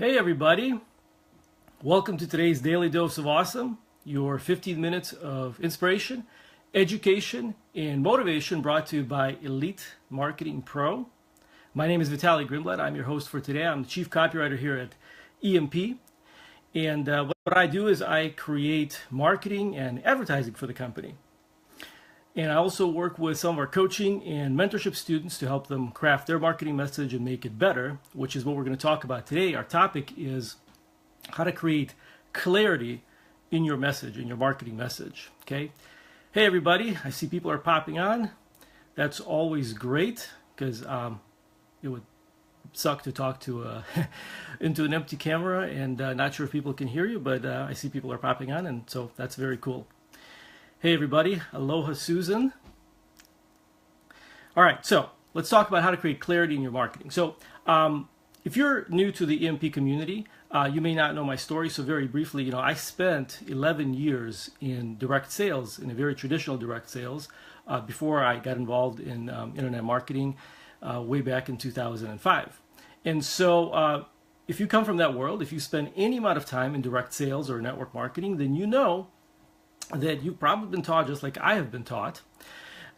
Hey everybody, welcome to today's Daily Dose of Awesome, your 15 minutes of inspiration, education, and motivation brought to you by Elite Marketing Pro. My name is Vitaly. I'm your host for today. I'm the Chief Copywriter here at EMP. And what I do is I create marketing and advertising for the company. And I also work with some of our coaching and mentorship students to help them craft their marketing message and make it better, which is what we're going to talk about today. Our topic is how to create clarity in your message, in your marketing message. Okay. Hey, everybody. I see people are popping on. That's always great because it would suck to talk to into an empty camera and not sure if people can hear you, but I see people are popping on, and so that's very cool. Hey everybody, aloha Susan. All right, so let's talk about how to create clarity in your marketing. So if you're new to the EMP community, you may not know my story. So very briefly, I spent 11 years in direct sales, in a very traditional direct sales, before I got involved in internet marketing way back in 2005. And so if you come from that world, if you spend any amount of time in direct sales or network marketing, then you know that you've probably been taught, just like I have been taught,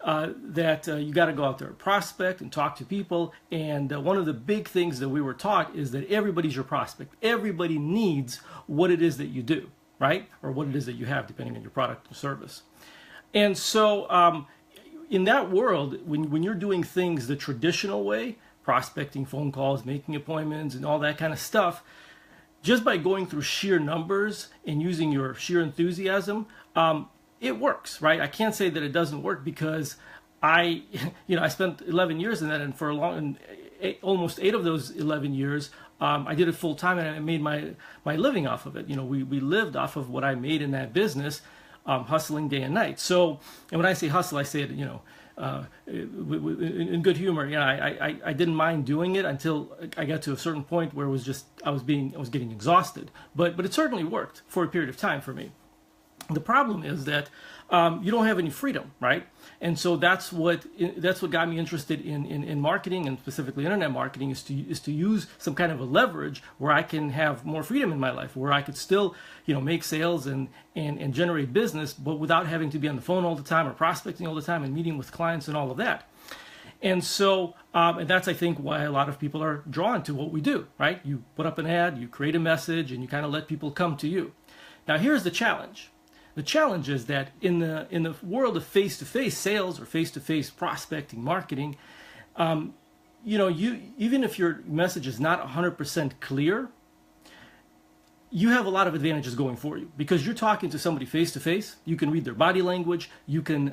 that you got to go out there and prospect and talk to people. And one of the big things that we were taught is that everybody's your prospect. Everybody needs what it is that you do, right? Or what it is that you have, depending on your product or service. And so in that world, when you're doing things the traditional way, prospecting, phone calls, making appointments, and all that kind of stuff, just by going through sheer numbers and using your sheer enthusiasm, it works, right? I can't say that it doesn't work because I spent 11 years in that, and for almost 8 of those 11 years, I did it full time, and I made my living off of it. We lived off of what I made in that business, hustling day and night. So, and when I say hustle, I say it, in good humor. I didn't mind doing it until I got to a certain point where it was just I was getting exhausted. But it certainly worked for a period of time for me. The problem is that you don't have any freedom, right? And so that's what got me interested in marketing, and specifically internet marketing, is to use some kind of a leverage where I can have more freedom in my life, where I could still make sales and generate business, but without having to be on the phone all the time or prospecting all the time and meeting with clients and all of that. And so and that's, I think, why a lot of people are drawn to what we do, right? You put up an ad, you create a message, and you kind of let people come to you. Now here's the challenge. The challenge is that in the world of face-to-face sales or face-to-face prospecting marketing, you even if your message is not 100% clear, you have a lot of advantages going for you because you're talking to somebody face-to-face. You can read their body language. You can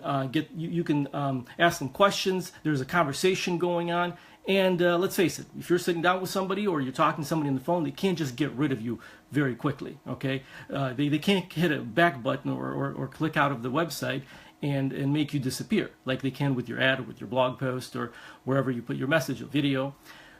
ask them questions. There's a conversation going on. And let's face it, if you're sitting down with somebody or you're talking to somebody on the phone, they can't just get rid of you very quickly, okay? They can't hit a back button or click out of the website and make you disappear like they can with your ad or with your blog post or wherever you put your message or video.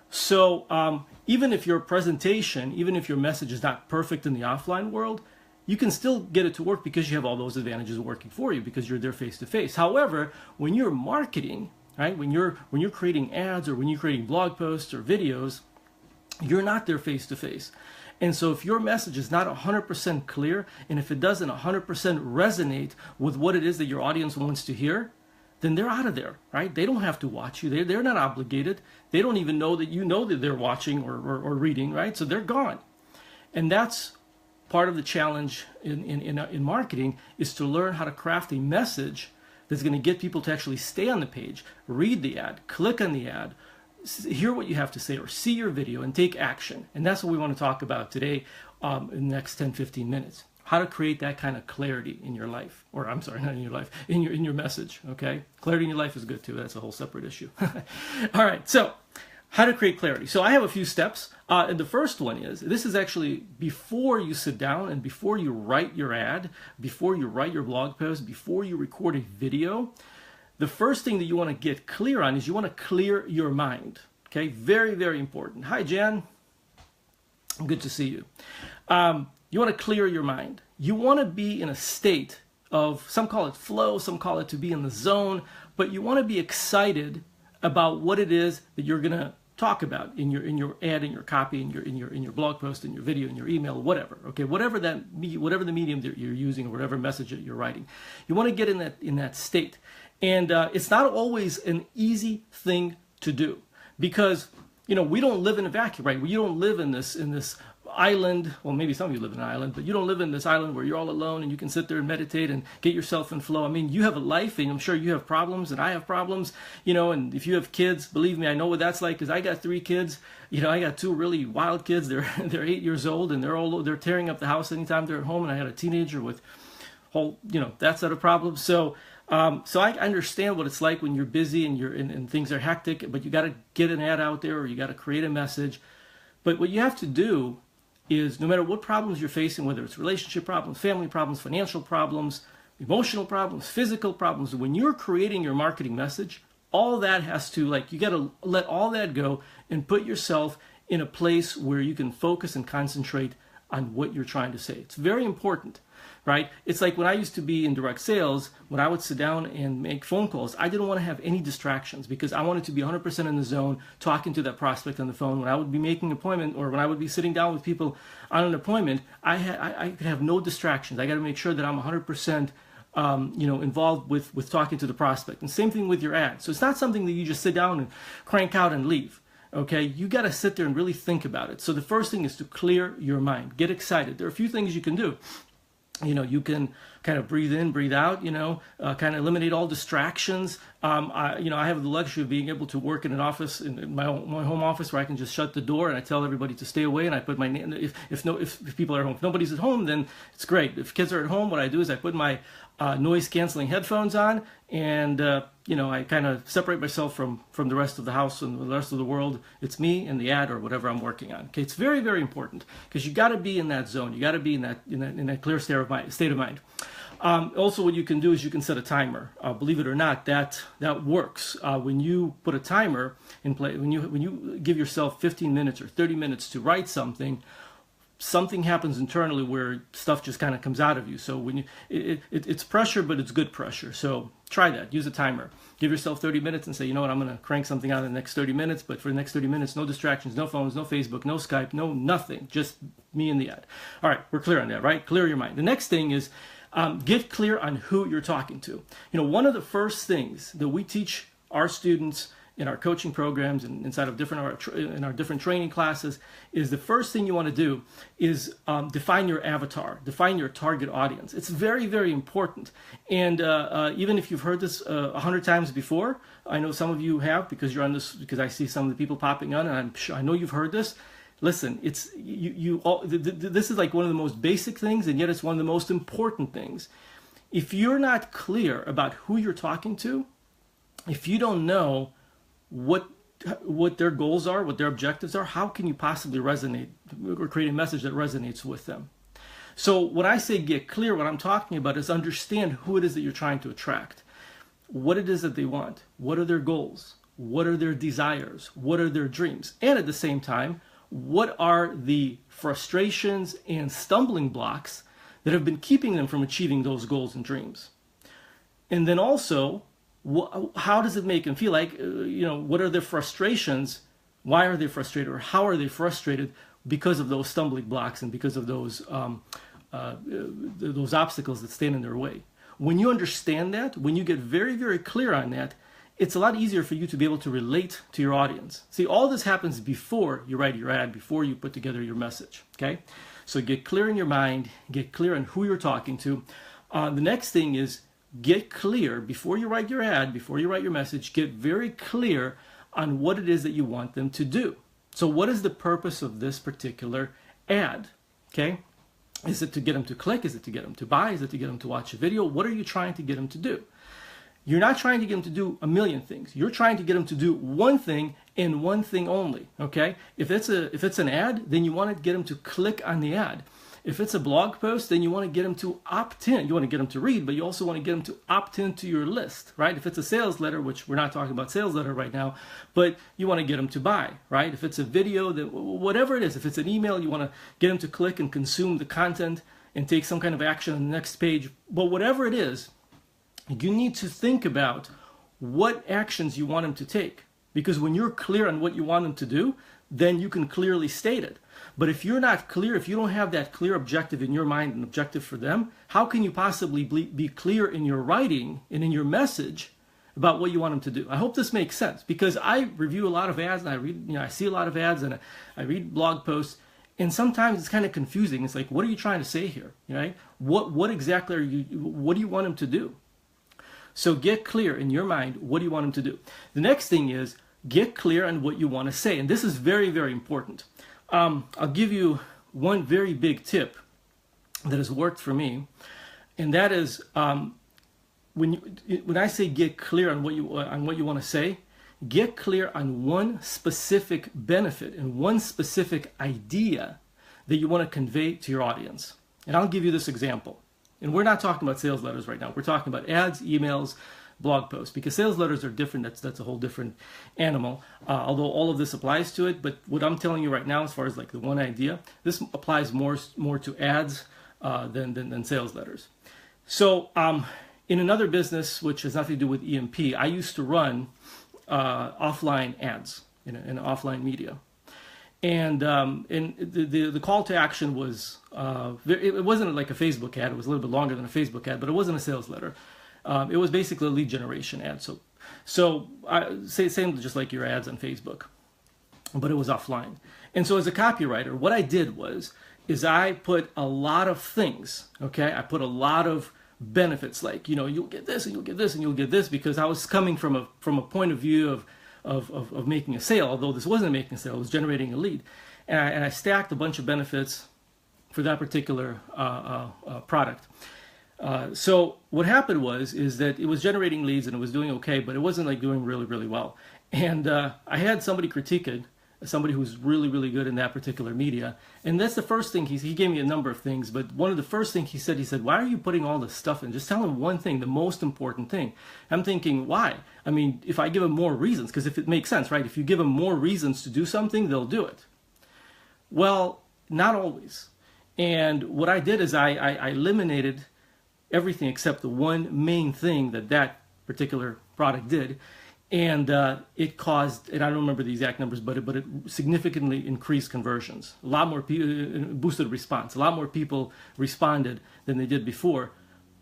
So even if your presentation, even if your message is not perfect in the offline world, you can still get it to work because you have all those advantages working for you because you're there face-to-face. However, when you're marketing, right? When you're creating ads or when you're creating blog posts or videos, you're not there face to face. And so if your message is not 100% clear, and if it doesn't 100% resonate with what it is that your audience wants to hear, then they're out of there, right? They don't have to watch you. They're not obligated. They don't even know that you know that they're watching or reading, right? So they're gone. And that's part of the challenge in marketing, is to learn how to craft a message that's going to get people to actually stay on the page, read the ad, click on the ad, hear what you have to say, or see your video and take action. And that's what we want to talk about today in the next 10-15 minutes. How to create that kind of clarity in your life. Or I'm sorry, not in your life, in your message, okay? Clarity in your life is good too. That's a whole separate issue. All right, so how to create clarity. So I have a few steps. And the first one is, this is actually before you sit down and before you write your ad, before you write your blog post, before you record a video, the first thing that you want to get clear on is you want to clear your mind. Okay, very, very important. Hi, Jan. Good to see you. You want to clear your mind. You want to be in a state of, some call it flow, some call it to be in the zone, but you want to be excited about what it is that you're going to talk about in your ad, in your copy, in your blog post, in your video, in your email, whatever. Okay, whatever the medium that you're using or whatever message that you're writing, you want to get in that state. And it's not always an easy thing to do, because we don't live in a vacuum, right? You don't live in this island. Well, maybe some of you live in an island, but you don't live in this island where you're all alone and you can sit there and meditate and get yourself in flow. I mean, you have a life, and I'm sure you have problems, and I have problems, and if you have kids, believe me, I know what that's like, because I got 3 kids. I got 2 really wild kids. They're 8 years old, and they're tearing up the house anytime they're at home, and I had a teenager with that set of problems. So I understand what it's like when you're busy and things are hectic, but you got to get an ad out there, or you got to create a message. But what you have to do is, no matter what problems you're facing, whether it's relationship problems, family problems, financial problems, emotional problems, physical problems, when you're creating your marketing message, all that has to, you got to let all that go and put yourself in a place where you can focus and concentrate on what you're trying to say. It's very important, right? It's like when I used to be in direct sales, when I would sit down and make phone calls, I didn't want to have any distractions, because I wanted to be 100% in the zone, talking to that prospect on the phone. When I would be making an appointment, or when I would be sitting down with people on an appointment, I could have no distractions. I got to make sure that I'm 100% involved with talking to the prospect. And same thing with your ad. So it's not something that you just sit down and crank out and leave. Okay, you got to sit there and really think about it. So the first thing is to clear your mind. Get excited. There are a few things you can do. You can kind of breathe in, breathe out, kind of eliminate all distractions. I have the luxury of being able to work in an office, in my home office, where I can just shut the door and I tell everybody to stay away, and I put my name, if people are home. If nobody's at home, then it's great. If kids are at home, what I do is I put my noise canceling headphones on, and I kind of separate myself from the rest of the house and the rest of the world. It's me and the ad or whatever I'm working on. Okay, it's very, very important, because you got to be in that zone. You got to be in that clear state of mind. Also, what you can do is you can set a timer. Believe it or not, that works. When you put a timer in play, when you give yourself 15 minutes or 30 minutes to write something happens internally where stuff just kind of comes out of you. So when it's pressure, but it's good pressure. So try that. Use a timer. Give yourself 30 minutes and say, you know what, I'm going to crank something out in the next 30 minutes. But for the next 30 minutes, no distractions, no phones, no Facebook, no Skype, no nothing. Just me and the ad. All right, we're clear on that, right? Clear your mind. The next thing is get clear on who you're talking to. One of the first things that we teach our students in our coaching programs and inside of in our different training classes is, the first thing you want to do is define your avatar, define your target audience. It's very, very important. And even if you've heard this 100 times before, I know some of you have, because you're on this, because I see some of the people popping on, and I'm sure, I know you've heard this. Listen, it's this is like one of the most basic things, and yet it's one of the most important things. If you're not clear about who you're talking to, if you don't know what their goals are, what their objectives are, how can you possibly resonate or create a message that resonates with them? So when I say get clear, what I'm talking about is understand who it is that you're trying to attract, what it is that they want, what are their goals, what are their desires, what are their dreams, and at the same time, what are the frustrations and stumbling blocks that have been keeping them from achieving those goals and dreams. And then also, how does it make them feel? Like, what are their frustrations? Why are they frustrated, or how are they frustrated because of those stumbling blocks and because of those obstacles that stand in their way? When you understand that, when you get very, very clear on that, it's a lot easier for you to be able to relate to your audience. See, all this happens before you write your ad, before you put together your message, okay? So get clear in your mind, get clear on who you're talking to. The next thing is get clear, before you write your ad, before you write your message, get very clear on what it is that you want them to do. So what is the purpose of this particular ad, okay? Is it to get them to click? Is it to get them to buy? Is it to get them to watch a video? What are you trying to get them to do? You're not trying to get them to do a million things. You're trying to get them to do one thing and one thing only, okay? If it's an ad, then you want to get them to click on the ad. If it's a blog post, then you want to get them to opt in. You want to get them to read, but you also want to get them to opt into your list, right? If it's a sales letter, which we're not talking about sales letter right now, but you want to get them to buy, right? If it's a video, then whatever it is, if it's an email, you want to get them to click and consume the content and take some kind of action on the next page. But whatever it is, you need to think about what actions you want them to take. Because when you're clear on what you want them to do, then you can clearly state it. But if you're not clear, if you don't have that clear objective in your mind, an objective for them, how can you possibly be clear in your writing and in your message about what you want them to do? I hope this makes sense, because I review a lot of ads, and I read, I see a lot of ads, and I read blog posts, and sometimes it's kind of confusing. It's like, what are you trying to say here? Right? What exactly what do you want them to do? So get clear in your mind, what do you want them to do? The next thing is, get clear on what you want to say. And this is very, very important. I'll give you one very big tip that has worked for me. And that is, when I say get clear on what you want to say, get clear on one specific benefit and one specific idea that you want to convey to your audience. And I'll give you this example. And we're not talking about sales letters right now. We're talking about ads, emails, blog posts, because sales letters are different. That's a whole different animal, although all of this applies to it. But what I'm telling you right now, as far as like the one idea, this applies more to ads than sales letters. So in another business, which has nothing to do with EMP, I used to run offline ads in offline media. And the call to action was, it wasn't like a Facebook ad. It was a little bit longer than a Facebook ad, but it wasn't a sales letter. It was basically a lead generation ad. So I say same just like your ads on Facebook, but it was offline. And so as a copywriter, what I did is I put a lot of things, okay? I put a lot of benefits, like, you'll get this and you'll get this and you'll get this, because I was coming from a point of view of making a sale, although this wasn't making a sale, it was generating a lead. And I stacked a bunch of benefits for that particular product. So what happened is that it was generating leads and it was doing okay, but it wasn't like doing really, really well. And I had somebody critique it, somebody who's really, really good in that particular media. And that's the first thing, he gave me a number of things, but one of the first things he said, why are you putting all this stuff in? Just tell him one thing, the most important thing. I'm thinking, why? I mean, if I give them more reasons, because if it makes sense, right? If you give them more reasons to do something, they'll do it. Well, not always. And what I did is I eliminated everything except the one main thing that particular product did. And it caused, and I don't remember the exact numbers, but it significantly increased conversions. A lot more people, boosted response. A lot more people responded than they did before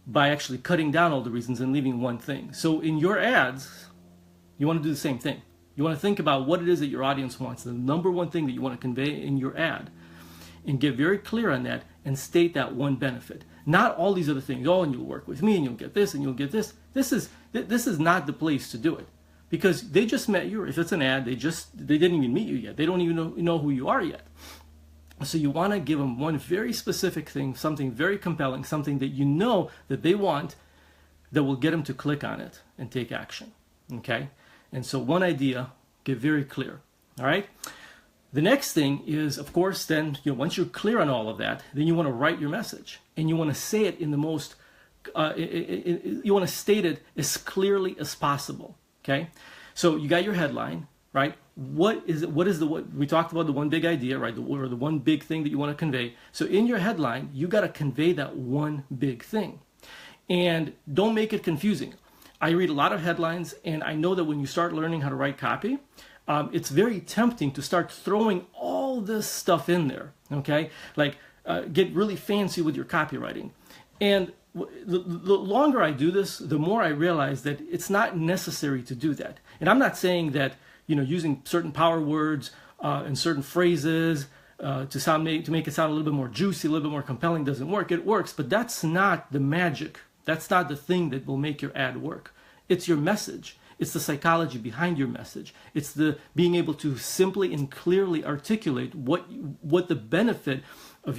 by actually cutting down all the reasons and leaving one thing. So in your ads, you want to do the same thing. You want to think about what it is that your audience wants, the number one thing that you want to convey in your ad, and get very clear on that and state that one benefit. Not all these other things. Oh, and you'll work with me and you'll get this and you'll get this. This is not the place to do it. Because they just met you. If it's an ad, they didn't even meet you yet. They don't even know who you are yet. So you want to give them one very specific thing, something very compelling, something that you know that they want, that will get them to click on it and take action. Okay? And so one idea, get very clear. All right? The next thing is, of course, then once you're clear on all of that, then you want to write your message, and you want to say it in the most, you want to state it as clearly as possible. Okay, so you got your headline, right? What we talked about the one big idea, right? Or the one big thing that you want to convey. So in your headline, you got to convey that one big thing, and don't make it confusing. I read a lot of headlines, and I know that when you start learning how to write copy, it's very tempting to start throwing all this stuff in there. Okay, like get really fancy with your copywriting, and the longer I do this, the more I realize that it's not necessary to do that. And I'm not saying that using certain power words and certain phrases to make it sound a little bit more juicy, a little bit more compelling doesn't work. It works, but that's not the magic. That's not the thing that will make your ad work. It's your message. It's the psychology behind your message. It's the being able to simply and clearly articulate what the benefit of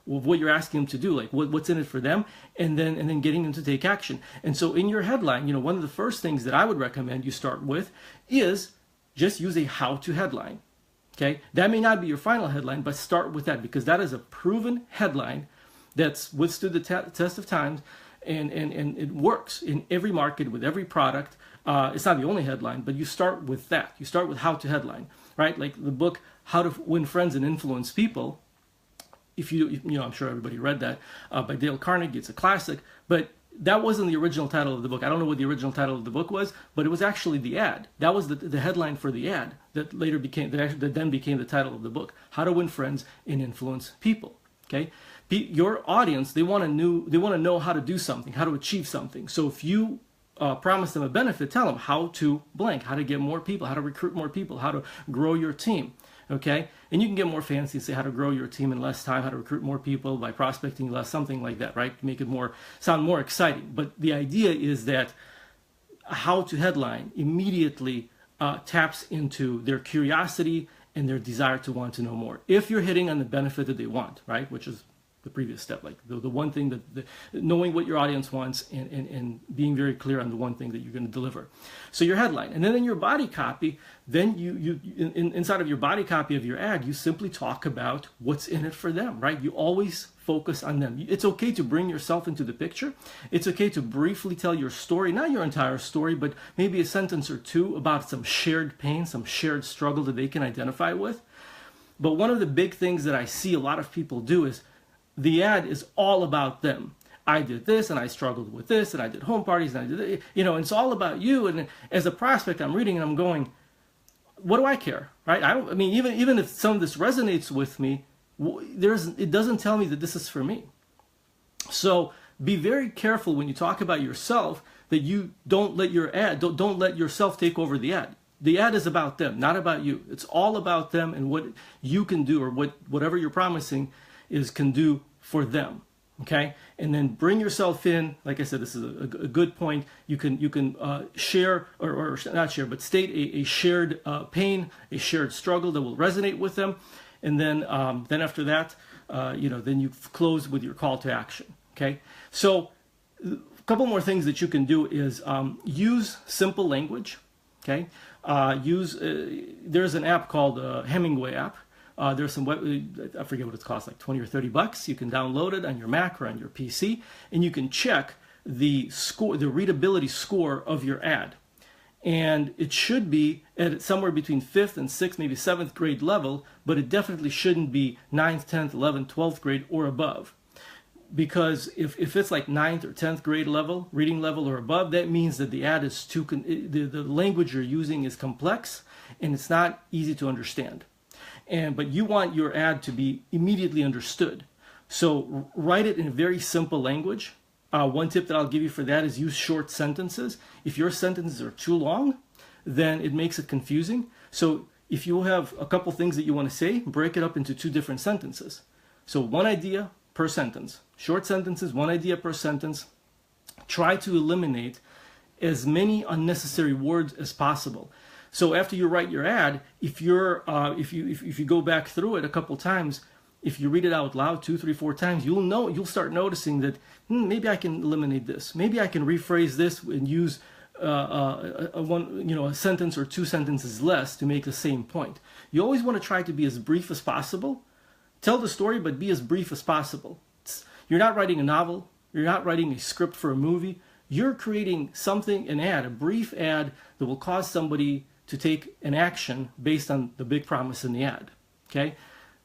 what you're asking them to do, like what's in it for them, and then getting them to take action. And so in your headline, one of the first things that I would recommend you start with is just use a how-to headline. Okay, that may not be your final headline, but start with that, because that is a proven headline that's withstood the test of time, and it works in every market with every product. It's not the only headline, but you start with that. You start with how-to headline, right? Like the book How to Win Friends and Influence People. If I'm sure everybody read that by Dale Carnegie. It's a classic, but that wasn't the original title of the book. I don't know what the original title of the book was, but it was actually the ad. That was the headline for the ad that later became, that then became the title of the book. How to Win Friends and Influence People. Okay, your audience, they want to know how to do something, how to achieve something. So if you promise them a benefit, tell them how to blank, how to get more people, how to recruit more people, how to grow your team. Okay, and you can get more fancy and say how to grow your team in less time, how to recruit more people by prospecting less, something like that, right? Make it sound more exciting. But the idea is that how to headline immediately taps into their curiosity and their desire to want to know more. If you're hitting on the benefit that they want, right, which is the previous step, like the one thing that knowing what your audience wants and being very clear on the one thing that you're going to deliver. So your headline, and then in your body copy, then inside of your body copy of your ad, you simply talk about what's in it for them, right? You always focus on them. It's okay to bring yourself into the picture. It's okay to briefly tell your story, not your entire story, but maybe a sentence or two about some shared pain, some shared struggle that they can identify with. But one of the big things that I see a lot of people do is the ad is all about them. I did this and I struggled with this and I did home parties and I did it, and it's all about you. And as a prospect, I'm reading and I'm going, what do I care, right? I mean, even if some of this resonates with me, it doesn't tell me that this is for me. So be very careful when you talk about yourself that you don't let your ad, don't let yourself take over the ad. The ad is about them, not about you. It's all about them and what you can do, or whatever you're promising can do for them. Okay, and then bring yourself in. Like I said, this is a good point. You can share or not share, but state a shared pain, a shared struggle that will resonate with them, and then after that, then you close with your call to action. Okay, so a couple more things that you can do is use simple language. Okay, there's an app called Hemingway app. There's some I forget what it's cost, like $20 or $30. You can download it on your Mac or on your PC, and you can check the readability score of your ad. And it should be at somewhere between 5th and 6th, maybe 7th grade level, but it definitely shouldn't be 9th, 10th, 11th, 12th grade or above. Because if it's like 9th or 10th grade level, reading level or above, that means that the ad is the language you're using is complex and it's not easy to understand. But you want your ad to be immediately understood. So write it in a very simple language. One tip that I'll give you for that is use short sentences. If your sentences are too long, then it makes it confusing. So if you have a couple things that you want to say, break it up into 2 different sentences. So one idea per sentence. Short sentences, one idea per sentence. Try to eliminate as many unnecessary words as possible. So after you write your ad, if you go back through it a couple times, if you read it out loud 2, 3, 4 times, you'll start noticing that maybe I can eliminate this. Maybe I can rephrase this and use a sentence or 2 sentences less to make the same point. You always want to try to be as brief as possible. Tell the story, but be as brief as possible. You're not writing a novel. You're not writing a script for a movie. You're creating something, an ad, a brief ad that will cause somebody to take an action based on the big promise in the ad. Okay?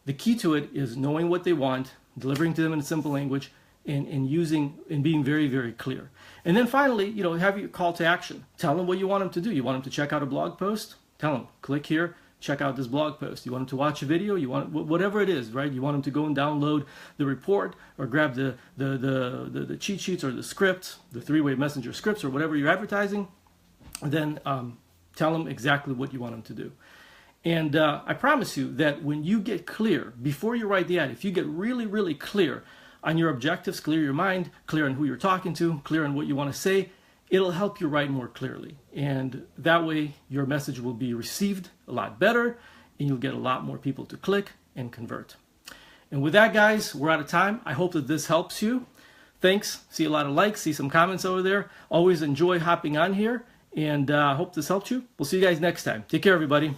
The key to it is knowing what they want, delivering to them in a simple language, and being very, very clear. And then finally, have your call to action. Tell them what you want them to do. You want them to check out a blog post? Tell them, click here, check out this blog post. You want them to watch a video? You want whatever it is, right? You want them to go and download the report or grab the cheat sheets or the script, the 3-way messenger scripts or whatever you're advertising. Then tell them exactly what you want them to do. And I promise you that when you get clear, before you write the ad, if you get really, really clear on your objectives, clear your mind, clear on who you're talking to, clear on what you want to say, it'll help you write more clearly. And that way your message will be received a lot better and you'll get a lot more people to click and convert. And with that, guys, we're out of time. I hope that this helps you. Thanks. See a lot of likes, see some comments over there. Always enjoy hopping on here. And I hope this helped you. We'll see you guys next time. Take care, everybody.